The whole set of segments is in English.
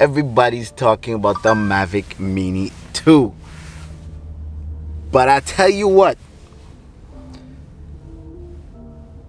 everybody's talking about the Mavic Mini 2. But I tell you what,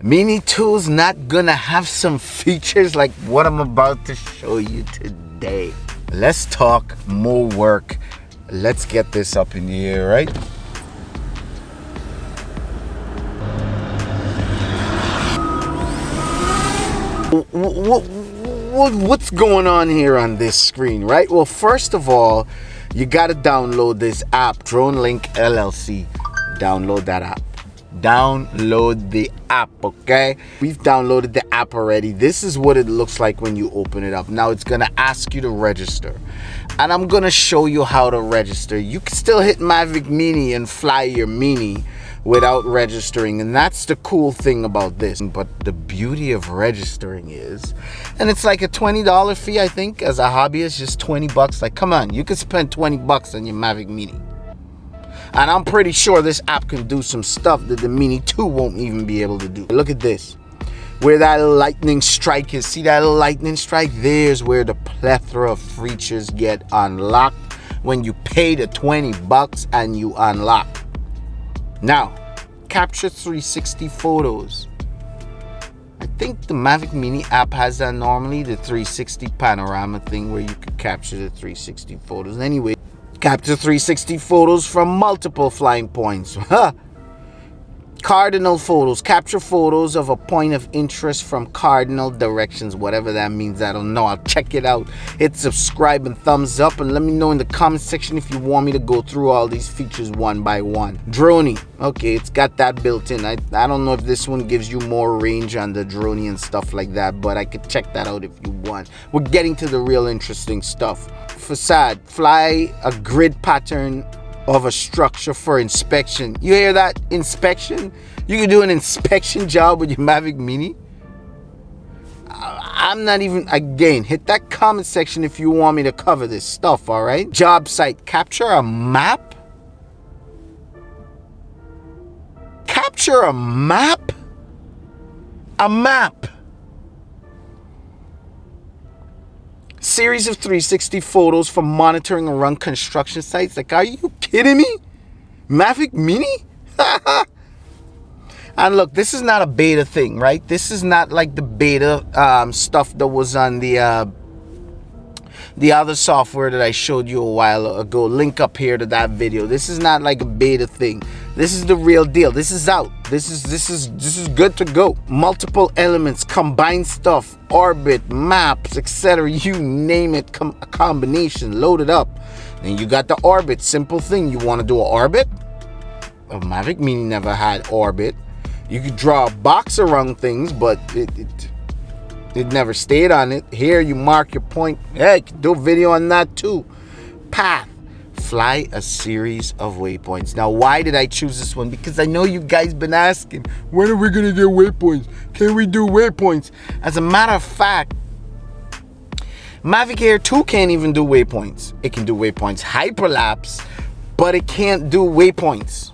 Mini 2 is not gonna have some features like what I'm about to show you today. Let's talk more work. Let's get this up in the air, right? What's going on here on this screen, right? Well, first of all, you got to download this app, Dronelink LLC. Download that app. Download the app, okay? We've downloaded the app already. This is what it looks like when you open it up. Now it's gonna ask you to register, and I'm gonna show you how to register. You can still hit Mavic Mini and fly your Mini without registering, and that's the cool thing about this. But the beauty of registering is, and it's like a $20 fee, I think, as a hobbyist, just 20 bucks. Like, come on, you could spend 20 bucks on your Mavic Mini. And I'm pretty sure this app can do some stuff that the Mini 2 won't even be able to do. Look at this. Where that lightning strike is. See that lightning strike? There's where the plethora of features get unlocked when you pay the 20 bucks and you unlock. Now, capture 360 photos. I think the Mavic Mini app has that normally, the 360 panorama thing where you can capture the 360 photos. Anyway, capture 360 photos from multiple flying points. Cardinal photos. Capture photos of a point of interest from cardinal directions. Whatever that means, I don't know. I'll check it out. Hit subscribe and thumbs up, and let me know in the comment section if you want me to go through all these features one by one. Droney. Okay, it's got that built in. I don't know if this one gives you more range on the Droney and stuff like that, but I could check that out if you want. We're getting to the real interesting stuff. Facade. Fly a grid pattern of a structure for inspection. You hear that? Inspection? You can do an inspection job with your Mavic Mini? I'm not even, again, hit that comment section if you want me to cover this stuff, all right? Job site. Capture a map? Capture a map? A map. Series of 360 photos for monitoring and run construction sites. Like, are you kidding me? Mavic Mini? And look, this is not a beta thing, right? This is not like the beta stuff that was on the other software that I showed you a while ago. Link up here to that video. This is not like a beta thing. This is the real deal. This is out. This is good to go. Multiple elements, combined stuff, orbit, maps, etc. You name it, a combination, load it up. Then you got the orbit. Simple thing. You want to do an orbit? A Mavic Mini never had orbit. You could draw a box around things, but it never stayed on it. Here you mark your point. Hey, you can do a video on that too. Path. Fly a series of waypoints. Now, why did I choose this one? Because I know you guys been asking, when are we gonna do waypoints? Can we do waypoints? As a matter of fact, Mavic Air 2 can't even do waypoints. It can do waypoints hyperlapse, but it can't do waypoints.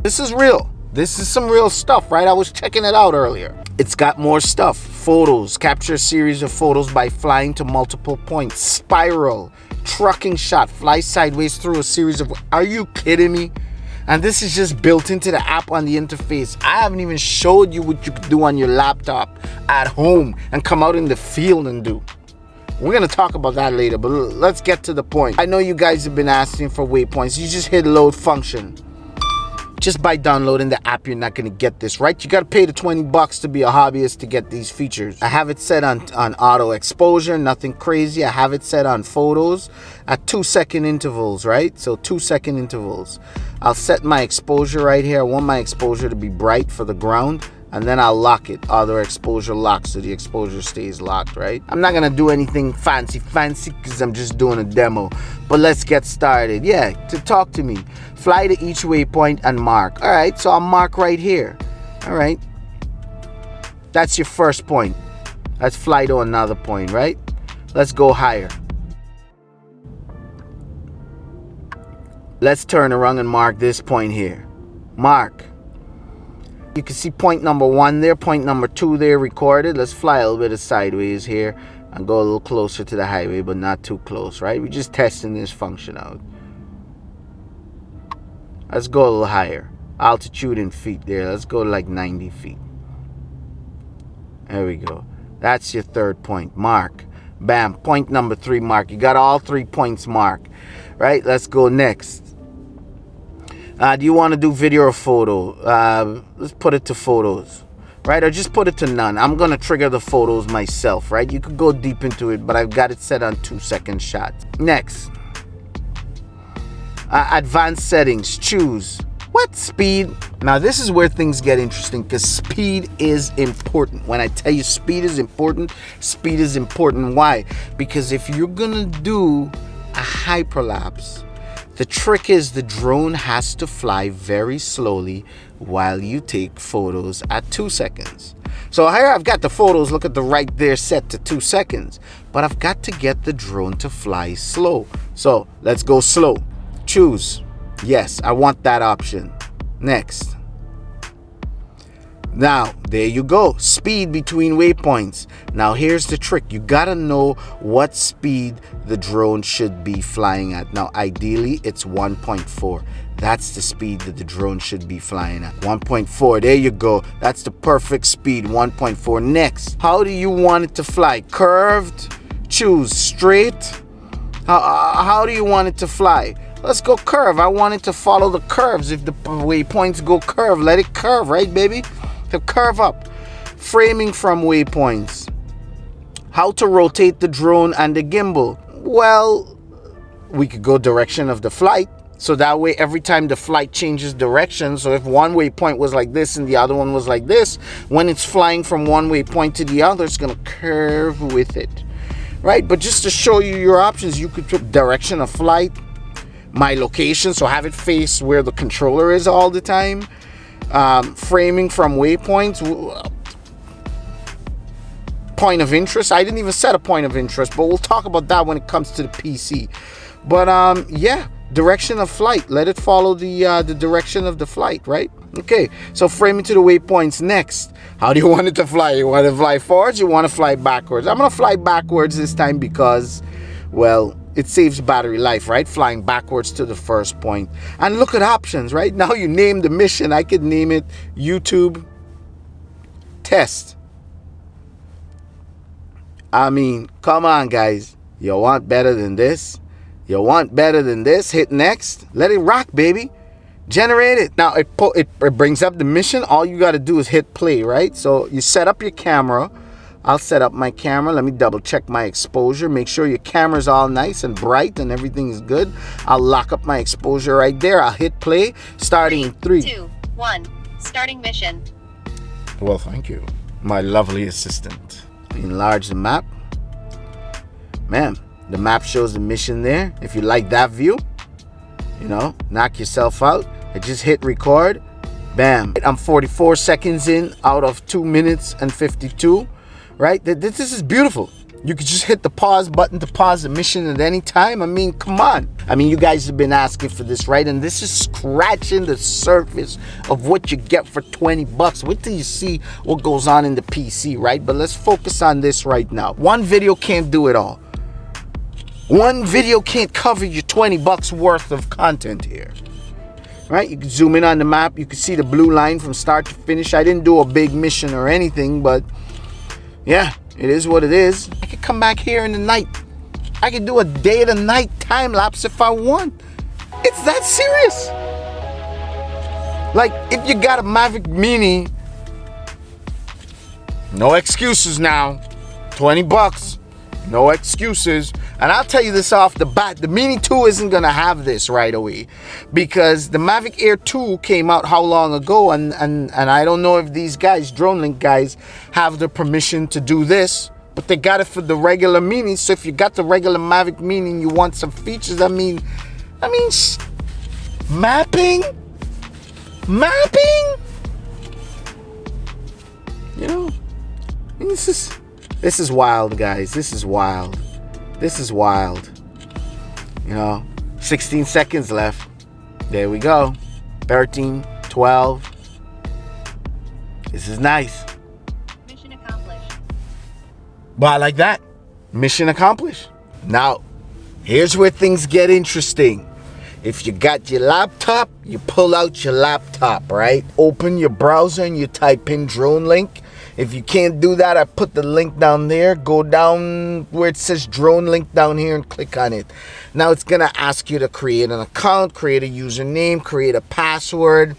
This is real. This is some real stuff, right? I was checking it out earlier. It's got more stuff. Photos. Capture a series of photos by flying to multiple points. Spiral. Trucking shot. Fly sideways through a series of... Are you kidding me? And this is just built into the app on the interface. I haven't even showed you what you could do on your laptop at home and come out in the field and do. We're going to talk about that later, but let's get to the point. I know you guys have been asking for waypoints. You just hit load function. Just by downloading the app, you're not going to get this, right? You got to pay the 20 bucks to be a hobbyist to get these features. I have it set on auto exposure, nothing crazy. I have it set on photos at 2-second intervals, right? So 2-second intervals. I'll set my exposure right here. I want my exposure to be bright for the ground, and then I'll lock it. Auto exposure lock, so the exposure stays locked, right? I'm not going to do anything fancy because I'm just doing a demo. But let's get started. Yeah, talk to me. Fly to each waypoint and mark. All right, so I'll mark right here. All right. That's your first point. Let's fly to another point, right? Let's go higher. Let's turn around and mark this point here. Mark. You can see point number 1 there, point number 2 there recorded. Let's fly a little bit of sideways here. and go a little closer to the highway, but not too close, right? We're just testing this function out. Let's go a little higher. Altitude in feet there. Let's go like 90 feet. There we go. That's your third point. Mark. Bam. Point number 3 mark. You got all 3 points marked. Right? Let's go next. Do you want to do video or photo? Let's put it to photos. Right? Or just put it to none. I'm going to trigger the photos myself. Right? You could go deep into it, but I've got it set on 2-second shots. Next. Advanced settings. Choose. What? Speed. Now this is where things get interesting, because speed is important. When I tell you speed is important, speed is important. Why? Because if you're gonna do a hyperlapse, the trick is the drone has to fly very slowly while you take photos at 2 seconds. So here I've got the photos, look at the right there, set to 2 seconds, but I've got to get the drone to fly slow. So let's go slow. Choose. Yes, I want that option. Next. Now, there you go. Speed between waypoints. Now, here's the trick. You gotta know what speed the drone should be flying at. Now, ideally, it's 1.4. That's the speed that the drone should be flying at. 1.4. There you go. That's the perfect speed. 1.4. Next. How do you want it to fly? Curved? Choose. Straight? How do you want it to fly? Let's go curve. I want it to follow the curves. If the waypoints go curve, let it curve, right, baby? To curve up. Framing from waypoints. How to rotate the drone and the gimbal. Well, we could go direction of the flight. So that way, every time the flight changes direction, so if one waypoint was like this and the other one was like this, when it's flying from one waypoint to the other, it's going to curve with it. Right? But just to show you your options, you could put direction of flight, my location, so have it face where the controller is all the time. Framing from waypoints. Point of interest. I didn't even set a point of interest, but we'll talk about that when it comes to the PC. But yeah, direction of flight. Let it follow the direction of the flight, right? Okay, so framing to the waypoints. Next, how do you want it to fly? You want to fly forwards? You want to fly backwards? I'm gonna fly backwards this time because, well, it saves battery life, right? Flying backwards to the first point. And look at options, right? Now you name the mission. I could name it YouTube Test. I mean, come on, guys. You want better than this? You want better than this? Hit next. Let it rock, baby. Generate it. Now, it brings up the mission. All you got to do is hit play, right? So you set up your camera. I'll set up my camera. Let me double check my exposure. Make sure your camera's all nice and bright and everything is good. I'll lock up my exposure right there. I'll hit play. Starting in 3, 2, 1. Starting mission. Well, thank you, my lovely assistant. Enlarge the map. Man, the map shows the mission there. If you like that view, you know, knock yourself out. I just hit record. Bam. I'm 44 seconds in out of 2 minutes and 52. Right? This is beautiful. You could just hit the pause button to pause the mission at any time. I mean, come on. I mean, you guys have been asking for this, right? And this is scratching the surface of what you get for 20 bucks. Wait till you see what goes on in the PC, right? But let's focus on this right now. One video can't do it all. One video can't cover your 20 bucks worth of content here. Right? You can zoom in on the map. You can see the blue line from start to finish. I didn't do a big mission or anything, but yeah, it is what it is. I could come back here in the night. I could do a day to night time lapse if I want. It's that serious. Like, if you got a Mavic Mini, no excuses now. 20 bucks, no excuses. And I'll tell you this off the bat, the Mini 2 isn't gonna have this right away, because the Mavic Air 2 came out how long ago, and I don't know if these guys, Dronelink guys, have the permission to do this, but they got it for the regular Mini. So if you got the regular Mavic Mini and you want some features, I mean, mapping, you know, this is wild, guys. This is wild. This is wild. You know, 16 seconds left. There we go. 13, 12. This is nice. Mission accomplished. But I like that. Mission accomplished. Now, here's where things get interesting. If you got your laptop, you pull out your laptop, right? Open your browser and you type in Dronelink. If you can't do that, I put the link down there. Go down where it says Dronelink down here and click on it. Now it's gonna ask you to create an account, create a username, create a password,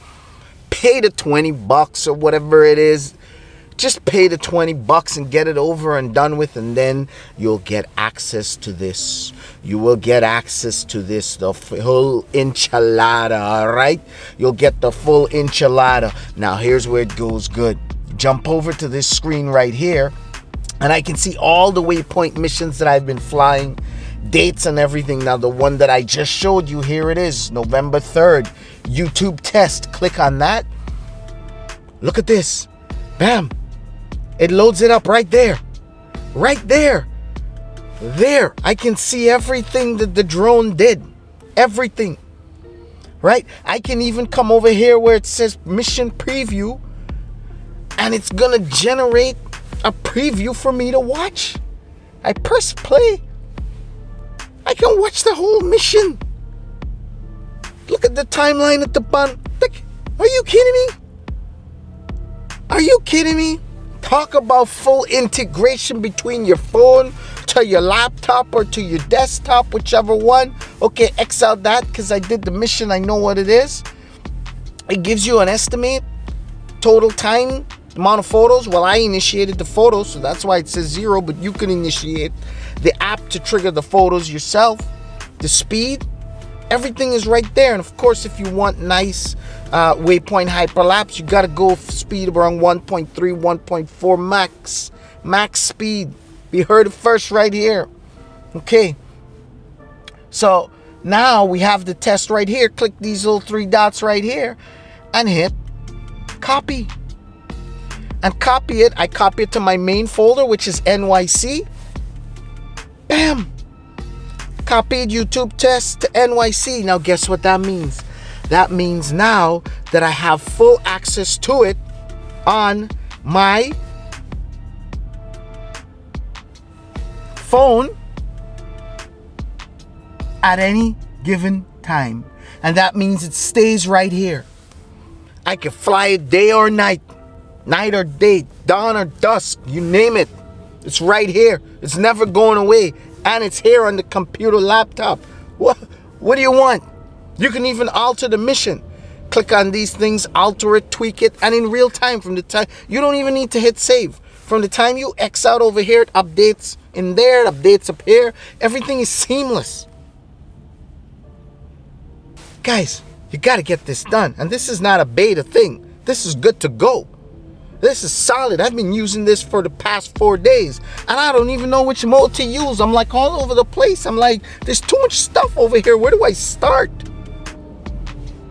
pay the 20 bucks or whatever it is. Just pay the 20 bucks and get it over and done with, and then you'll get access to this. You will get access to this, the full enchilada, all right? You'll get the full enchilada. Now, here's where it goes good. Jump over to this screen right here, and I can see all the waypoint missions that I've been flying, dates and everything. Now, the one that I just showed you, here it is, November 3rd, YouTube test. Click on that. Look at this. Bam. It loads it up right there. Right there. There. I can see everything that the drone did. Everything. Right? I can even come over here where it says mission preview, and it's gonna generate a preview for me to watch. I press play. I can watch the whole mission. Look at the timeline at the bottom. Are you kidding me? Are you kidding me? Talk about full integration between your phone to your laptop or to your desktop, whichever one. Okay, X out that because I did the mission. I know what it is. It gives you an estimate, total time, amount of photos. Well, I initiated the photos, so that's why it says 0, but you can initiate the app to trigger the photos yourself. The speed, everything is right there. And of course, if you want nice waypoint hyperlapse, you got to go speed around 1.3, 1.4 max speed. You heard it first right here. Okay, so now we have the test right here. Click these little 3 dots right here and hit copy, and copy it. I copy it to my main folder, which is NYC. Bam. Copied YouTube test to NYC. Now guess what that means? That means now that I have full access to it on my phone at any given time. And that means it stays right here. I can fly it day or night, night or day, dawn or dusk, you name it. It's right here. It's never going away. And it's here on the computer laptop. What do you want? You can even alter the mission. Click on these things, alter it, tweak it, and in real time from the time, you don't even need to hit save. From the time you X out over here, it updates in there, it updates up here. Everything is seamless. Guys, you got to get this done. And this is not a beta thing. This is good to go. This is solid. I've been using this for the past 4 days, and I don't even know which mode to use. I'm like all over the place. I'm like, there's too much stuff over here. Where do I start?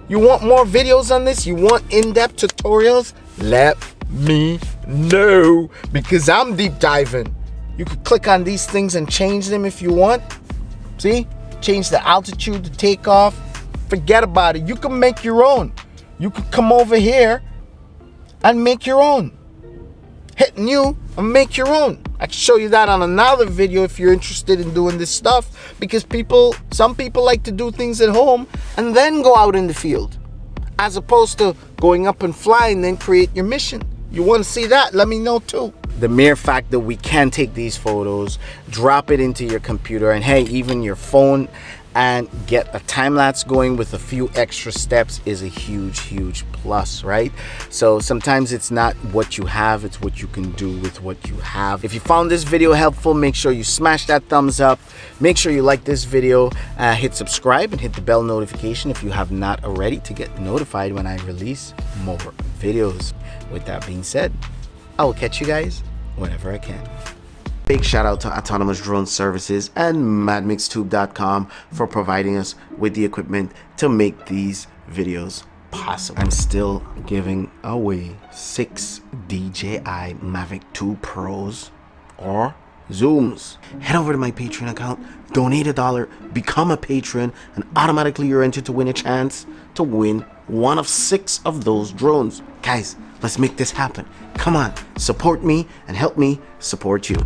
You want more videos on this? You want in-depth tutorials? Let me know, because I'm deep diving. You could click on these things and change them if you want. See? Change the altitude, the takeoff. Forget about it. You can make your own. You could come over here and make your own. Hit new and make your own. I can show you that on another video if you're interested in doing this stuff, because some people like to do things at home and then go out in the field, as opposed to going up and flying, then create your mission. You want to see that? Let me know too. The mere fact that we can take these photos, drop it into your computer, and hey, even your phone, and get a time lapse going with a few extra steps is a huge plus, right? So sometimes it's not what you have, it's what you can do with what you have. If you found this video helpful, make sure you smash that thumbs up. Make sure you like this video, hit subscribe and hit the bell notification if you have not already, to get notified when I release more videos. With that being said, I will catch you guys whenever I can. Big shout out to Autonomous Drone Services and MadMixTube.com for providing us with the equipment to make these videos possible. I'm still giving away 6 DJI Mavic 2 Pros or Zooms. Head over to my Patreon account, donate $1, become a patron, and automatically you're entered to win a chance to win one of 6 of those drones. Guys, let's make this happen. Come on, support me and help me support you.